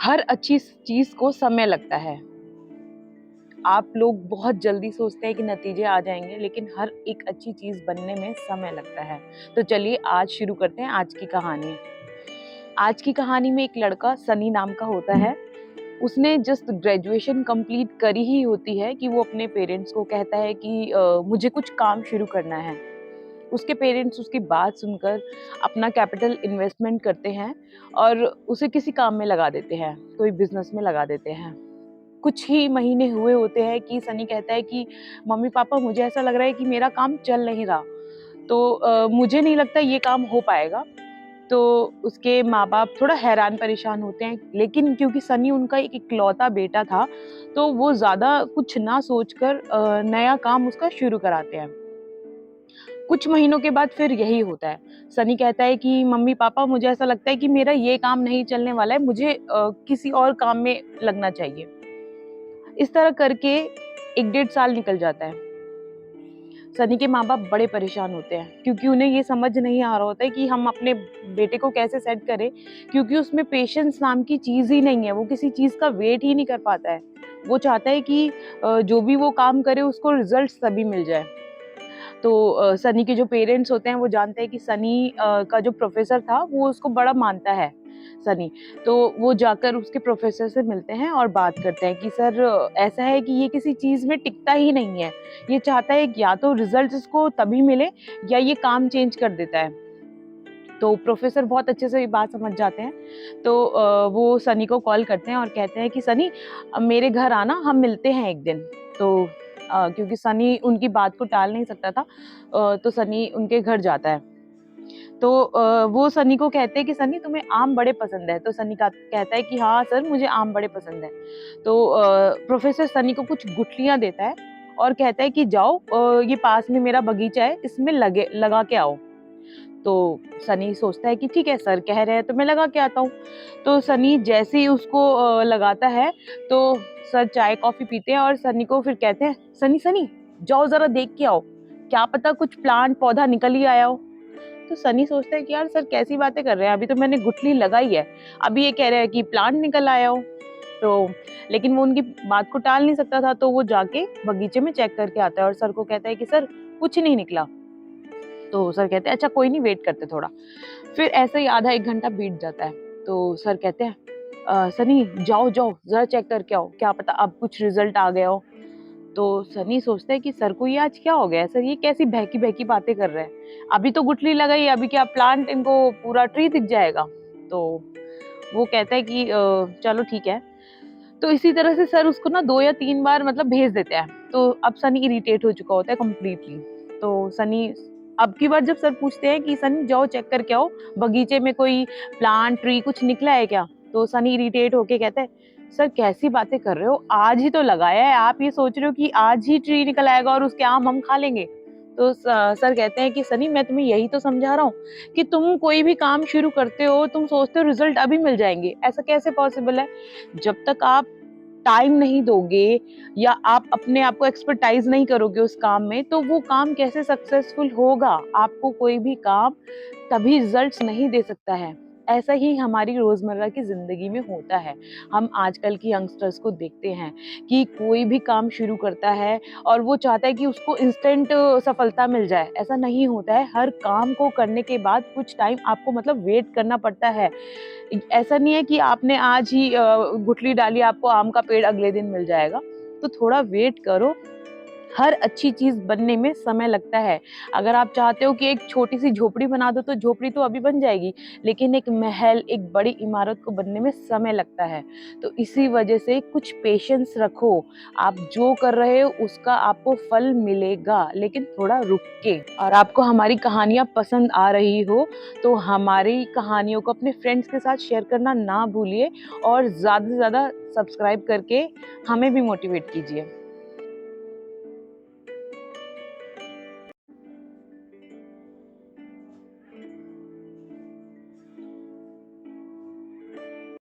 हर अच्छी चीज को समय लगता है। आप लोग बहुत जल्दी सोचते हैं कि नतीजे आ जाएंगे, लेकिन हर एक अच्छी चीज बनने में समय लगता है। तो चलिए आज शुरू करते हैं आज की कहानी। आज की कहानी में एक लड़का सनी नाम का होता है। उसने जस्ट ग्रेजुएशन कंप्लीट करी ही होती है कि वो अपने पेरेंट्स को कहता है कि मुझे कुछ काम शुरू करना है। उसके पेरेंट्स उसकी बात सुनकर अपना कैपिटल इन्वेस्टमेंट करते हैं और उसे किसी काम में लगा देते हैं, कोई बिजनेस में लगा देते हैं। कुछ ही महीने हुए होते हैं कि सनी कहता है कि मम्मी पापा मुझे ऐसा लग रहा है कि मेरा काम चल नहीं रहा, तो मुझे नहीं लगता ये काम हो पाएगा। तो उसके माँ बाप थोड़ा हैरान परेशान होते हैं, लेकिन क्योंकि सनी उनका एक इकलौता बेटा था तो वो ज्यादा कुछ ना सोचकर नया काम उसका शुरू कराते हैं। कुछ महीनों के बाद फिर यही होता है। सनी कहता है कि मम्मी पापा मुझे ऐसा लगता है कि मेरा ये काम नहीं चलने वाला है, मुझे किसी और काम में लगना चाहिए। इस तरह करके 1 डेढ़ साल निकल जाता है। सनी के माँ बाप बड़े परेशान होते हैं क्योंकि उन्हें ये समझ नहीं आ रहा होता है कि हम अपने बेटे को कैसे सेट करें, क्योंकि उसमें पेशेंस नाम की चीज ही नहीं है। वो किसी चीज का वेट ही नहीं कर पाता है। वो चाहता है कि जो भी वो काम करे उसको रिजल्ट तभी मिल जाए। तो सनी के जो पेरेंट्स होते हैं वो जानते हैं कि सनी का जो प्रोफेसर था वो उसको बड़ा मानता है। सनी तो वो जाकर उसके प्रोफेसर से मिलते हैं और बात करते हैं कि सर ऐसा है कि ये किसी चीज में टिकता ही नहीं है। ये चाहता है कि या तो रिजल्ट इसको तभी मिले या ये काम चेंज कर देता है। तो प्रोफेसर बहुत अच्छे से ये बात समझ जाते हैं। तो वो सनी को कॉल करते हैं और कहते हैं कि सनी मेरे घर आना, हम मिलते हैं एक दिन। तो क्योंकि सनी उनकी बात को टाल नहीं सकता था, तो सनी उनके घर जाता है। तो वो सनी को कहते हैं कि सनी तुम्हें आम बड़े पसंद है। तो सनी का कहता है कि हाँ सर मुझे आम बड़े पसंद है। तो प्रोफेसर सनी को कुछ गुठलियां देता है और कहता है कि जाओ ये पास में मेरा बगीचा है, इसमें लगा के आओ। तो सनी सोचता है कि ठीक है सर कह रहे हैं तो मैं लगा के आता हूँ। तो सनी जैसे ही उसको लगाता है तो सर चाय कॉफी पीते हैं और सनी को फिर कहते हैं सनी सनी जाओ जरा देख के आओ, क्या पता कुछ प्लांट पौधा निकल ही आया हो। तो सनी सोचता है कि यार सर कैसी बातें कर रहे हैं, अभी तो मैंने गुठली लगाई है, अभी ये कह रहे हैं कि प्लांट निकल आया हो। तो लेकिन वो उनकी बात को टाल नहीं सकता था, तो वो जाके बगीचे में चेक करके आता है और सर को कहता है कि सर कुछ नहीं निकला। तो सर कहते हैं अच्छा कोई नहीं, वेट करते थोड़ा। फिर ऐसे ही आधा 1 घंटा बीत जाता है। तो सर कहते हैं सनी जाओ जाओ जरा चेक करके आओ, क्या पता अब कुछ रिजल्ट आ गया हो। तो सनी सोचता है कि सर को ये आज क्या हो गया, सर ये कैसी बहकी बहकी बातें कर रहे हैं, अभी तो गुठली लगाई, अभी क्या प्लांट इनको पूरा ट्री दिख जाएगा। तो वो कहता है कि चलो ठीक है। तो इसी तरह से सर उसको ना 2 या 3 बार मतलब भेज देते हैं। तो अब सनी इरिटेट हो चुका होता है कम्प्लीटली। तो सनी अब की बार जब सर पूछते हैं कि सनी जाओ चेक करके आओ बगीचे में कोई प्लांट ट्री कुछ निकला है क्या, तो सनी इरिटेट होके कहता है सर कैसी बातें कर रहे हो, आज ही तो लगाया है, आप ये सोच रहे हो कि आज ही ट्री निकल आएगा और उसके आम हम खा लेंगे। तो सर कहते हैं कि सनी मैं तुम्हें यही तो समझा रहा हूँ कि तुम कोई भी काम शुरू करते हो तुम सोचते हो रिजल्ट अभी मिल जाएंगे, ऐसा कैसे पॉसिबल है। जब तक आप टाइम नहीं दोगे या आप अपने आप को एक्सपर्टाइज नहीं करोगे उस काम में, तो वो काम कैसे सक्सेसफुल होगा। आपको कोई भी काम तभी रिजल्ट्स नहीं दे सकता है। ऐसा ही हमारी रोजमर्रा की जिंदगी में होता है। हम आजकल की यंगस्टर्स को देखते हैं कि कोई भी काम शुरू करता है और वो चाहता है कि उसको इंस्टेंट सफलता मिल जाए। ऐसा नहीं होता है, हर काम को करने के बाद कुछ टाइम आपको मतलब वेट करना पड़ता है। ऐसा नहीं है कि आपने आज ही गुठली डाली आपको आम का पेड़ अगले दिन मिल जाएगा। तो थोड़ा वेट करो। हर अच्छी चीज बनने में समय लगता है। अगर आप चाहते हो कि एक छोटी सी झोपड़ी बना दो तो झोपड़ी तो अभी बन जाएगी, लेकिन एक महल एक बड़ी इमारत को बनने में समय लगता है। तो इसी वजह से कुछ पेशेंस रखो। आप जो कर रहे हो उसका आपको फल मिलेगा, लेकिन थोड़ा रुक के। और आपको हमारी कहानियां पसंद आ रही हो तो हमारी कहानियों को अपने फ्रेंड्स के साथ शेयर करना ना भूलिए और ज्यादा से ज्यादा सब्सक्राइब करके हमें भी मोटिवेट कीजिए।